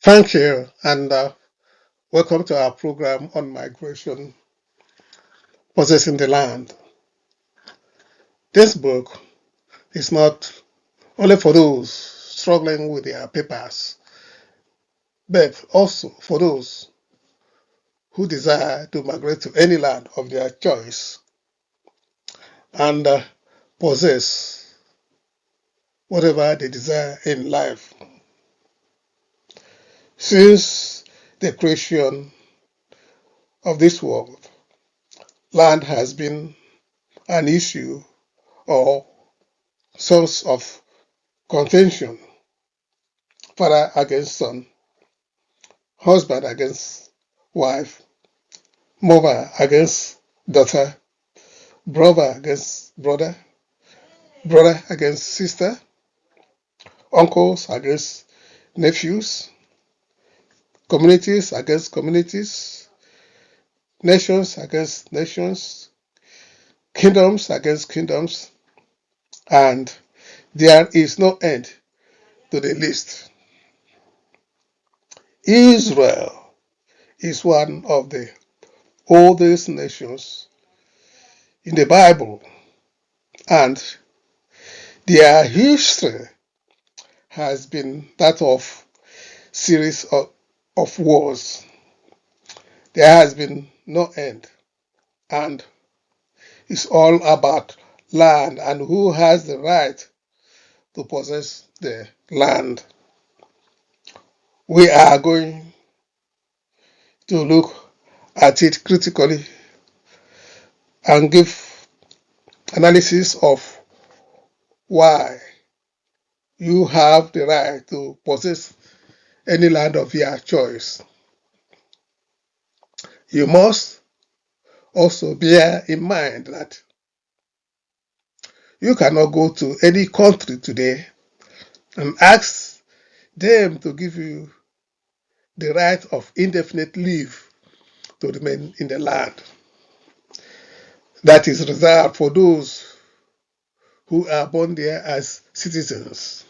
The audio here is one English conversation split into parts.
Thank you, and welcome to our program on migration, possessing the land. This book is not only for those struggling with their papers, but also for those who desire to migrate to any land of their choice and possess whatever they desire in life. Since the creation of this world, land has been an issue or source of contention, father against son, husband against wife, mother against daughter, brother against brother, brother against sister, uncles against nephews, communities against communities, nations against nations, kingdoms against kingdoms, and there is no end to the list. Israel is one of the oldest nations in the Bible, and their history has been that of series of wars. There has been no end, and it's all about land and who has the right to possess the land. We are going to look at it critically and give analysis of why you have the right to possess any land of your choice. You must also bear in mind that you cannot go to any country today and ask them to give you the right of indefinite leave to remain in the land. That is reserved for those who are born there as citizens.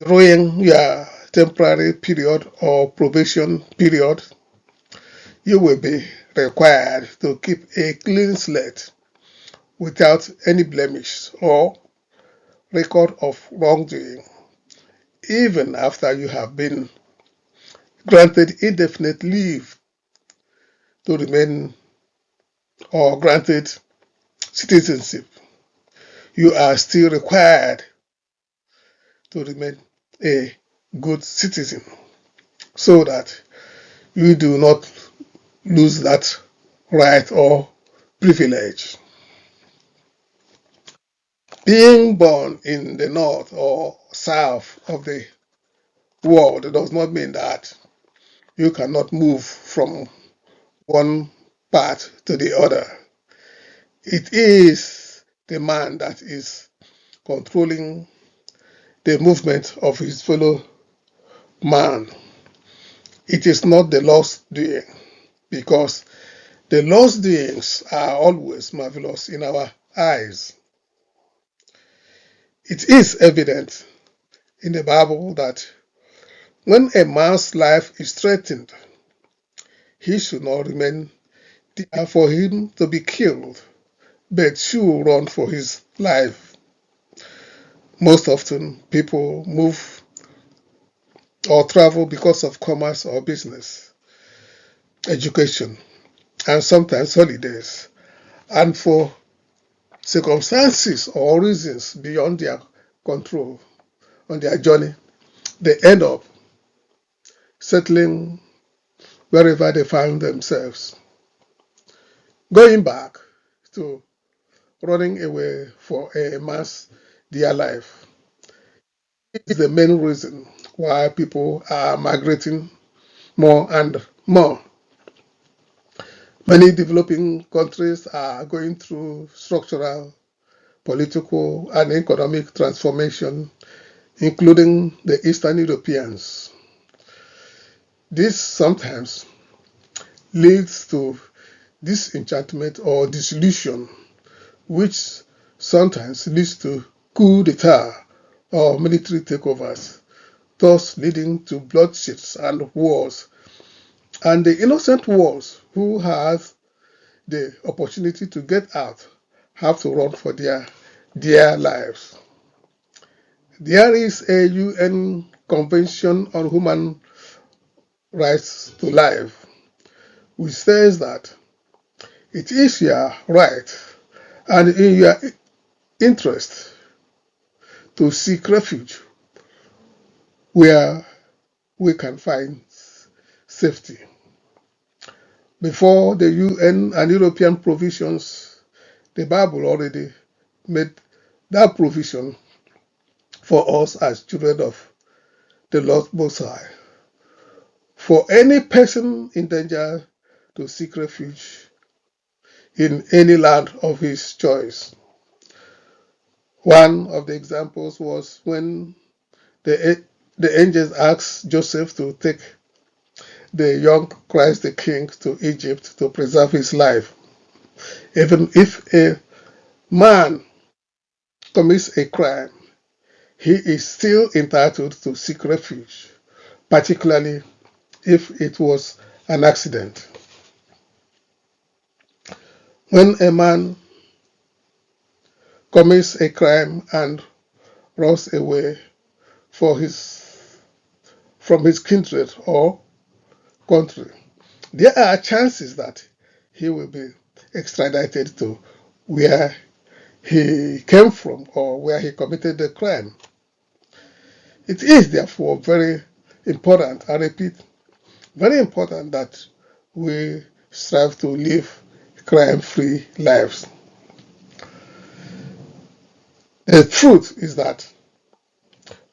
During your temporary period or probation period, you will be required to keep a clean slate without any blemish or record of wrongdoing, even after you have been granted indefinite leave to remain or granted citizenship. You are still required to remain a good citizen so that you do not lose that right or privilege. Being born in the north or south of the world does not mean that you cannot move from one part to the other. It is the man that is controlling the movement of his fellow man. It is not the Lord's doing, because the Lord's doings are always marvelous in our eyes. It is evident in the Bible that when a man's life is threatened, he should not remain there for him to be killed, but should run for his life. Most often, people move or travel because of commerce or business, education, and sometimes holidays, and for circumstances or reasons beyond their control on their journey, they end up settling wherever they find themselves. Going back to running away for a man's dear life is the main reason why people are migrating more and more. Many developing countries are going through structural, political, and economic transformation, including the Eastern Europeans. This sometimes leads to disenchantment or disillusion, which sometimes leads to coup d'etat or military takeovers thus leading to bloodshed and wars. And the innocent ones who have the opportunity to get out have to run for their lives. There is a UN Convention on Human Rights to Life, which says that it is your right and in your interest to seek refuge where we can find safety. Before the UN and European provisions, the Bible already made that provision for us as children of the Lord Most High. For any person in danger to seek refuge in any land of his choice. One of the examples was when the angels asked Joseph to take the young Christ the King to Egypt to preserve his life. Even if a man commits a crime, he is still entitled to seek refuge, particularly if it was an accident. When a man commits a crime and runs away from his kindred or country, there are chances that he will be extradited to where he came from or where he committed the crime. It is therefore very important, I repeat, very important that we strive to live crime-free lives. The truth is that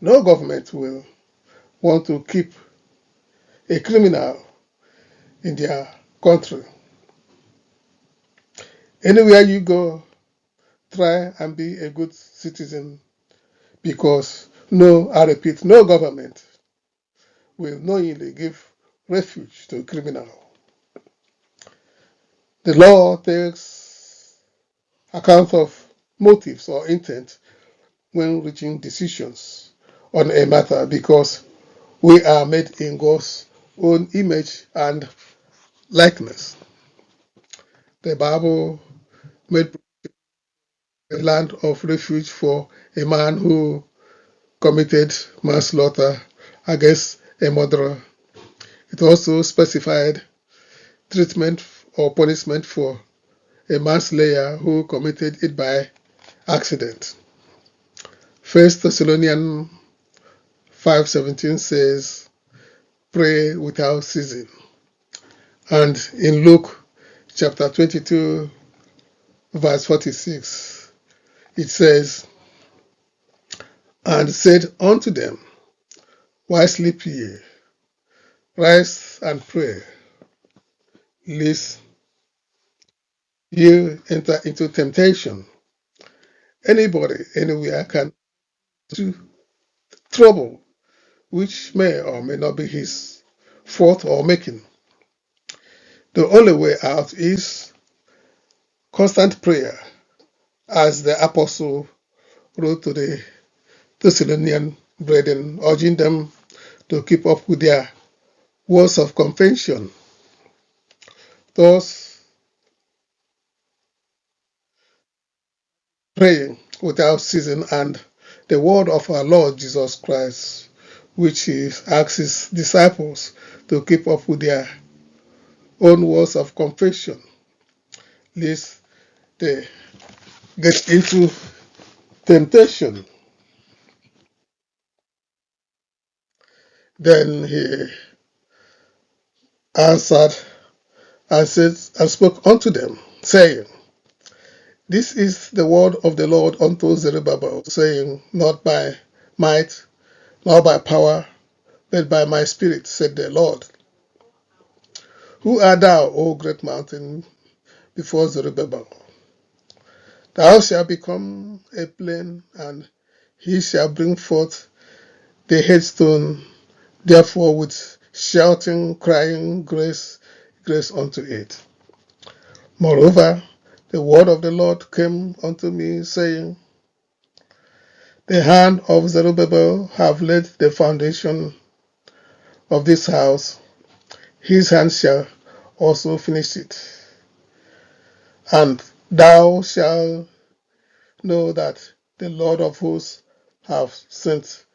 no government will want to keep a criminal in their country. Anywhere you go, try and be a good citizen because I repeat, no government will knowingly give refuge to a criminal. The law takes account of motives or intent when reaching decisions on a matter because we are made in God's own image and likeness. The Bible made a land of refuge for a man who committed manslaughter against a murderer. It also specified treatment or punishment for a manslayer who committed it by accident. 1 Thessalonians 5:17 says, pray without ceasing. And in Luke chapter 22, verse 46, it says, and said unto them, why sleep ye? Rise and pray, lest ye enter into temptation. Anybody, anywhere can do trouble, which may or may not be his fault or making. The only way out is constant prayer, as the apostle wrote to the Thessalonian brethren, urging them to keep up with their words of confession. Thus, praying without ceasing, and the word of our Lord Jesus Christ, which he asks his disciples to keep up with their own words of confession, lest they get into temptation. Then he answered and said and spoke unto them, saying, this is the word of the Lord unto Zerubbabel, saying, not by might, nor by power, but by my spirit, said the Lord. Who art thou, O great mountain, before Zerubbabel? Thou shalt become a plain, and he shall bring forth the headstone, therefore with shouting, crying, grace, grace unto it. Moreover, the word of the Lord came unto me, saying, The hand of Zerubbabel have laid the foundation of this house. His hand shall also finish it. And thou shalt know that the Lord of hosts hath sent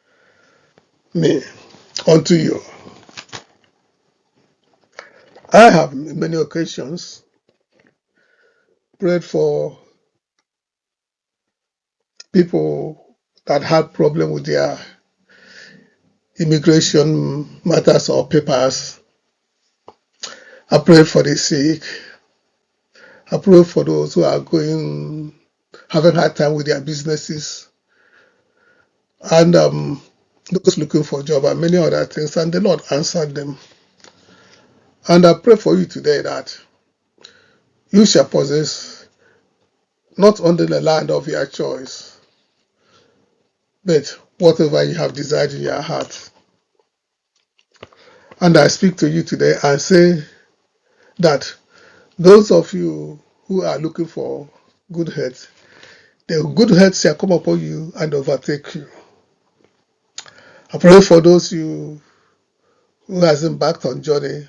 me unto you. I have in many occasions prayed for people that had problem with their immigration matters or papers. I prayed for the sick. I pray for those who are having hard time with their businesses, and those looking for a job and many other things, and the Lord answered them. And I pray for you today that you shall possess not only the land of your choice, but whatever you have desired in your heart. And I speak to you today and say that those of you who are looking for good health, the good health shall come upon you and overtake you. I pray for those you who has embarked on journey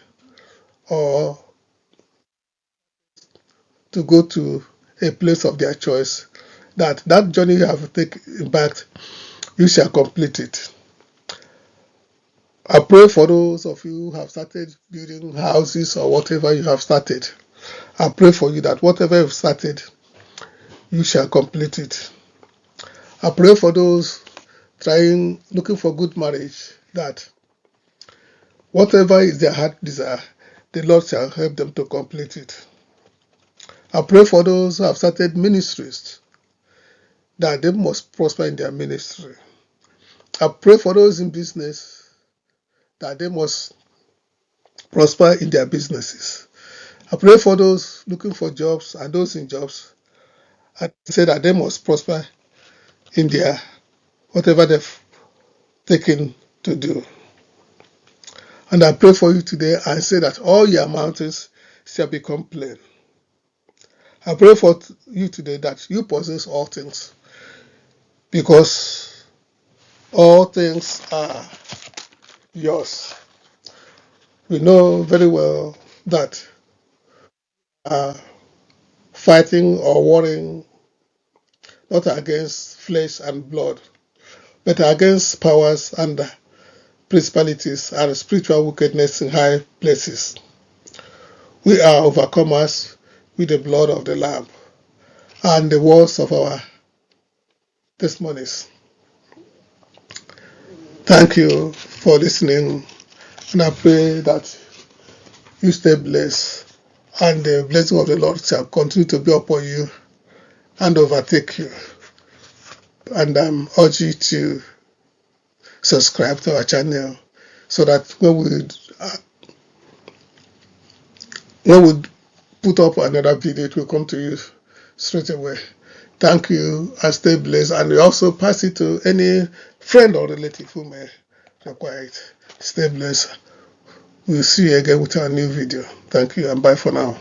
or to go to a place of their choice, that journey you have embarked, you shall complete it. I pray for those of you who have started building houses or whatever you have started. I pray for you that whatever you've started, you shall complete it. I pray for those looking for good marriage, that whatever is their heart desire, the Lord shall help them to complete it. I pray for those who have started ministries, that they must prosper in their ministry. I pray for those in business, that they must prosper in their businesses. I pray for those looking for jobs and those in jobs. I say that they must prosper in their whatever they've taken to do. And I pray for you today and say that all your mountains shall become plain. I pray for you today that you possess all things, because all things are yours. We know very well that fighting or warring not against flesh and blood, but against powers and principalities and spiritual wickedness in high places. We are overcomers with the blood of the Lamb and the words of our testimonies. Thank you for listening, and I pray that you stay blessed, and the blessing of the Lord shall continue to be upon you and overtake you. And I'm urging you to subscribe to our channel so that when we put up another video, it will come to you straight away. Thank you, and stay blessed. And we also pass it to any friend or relative who may require it. Stay blessed. We'll see you again with our new video. Thank you, and bye for now.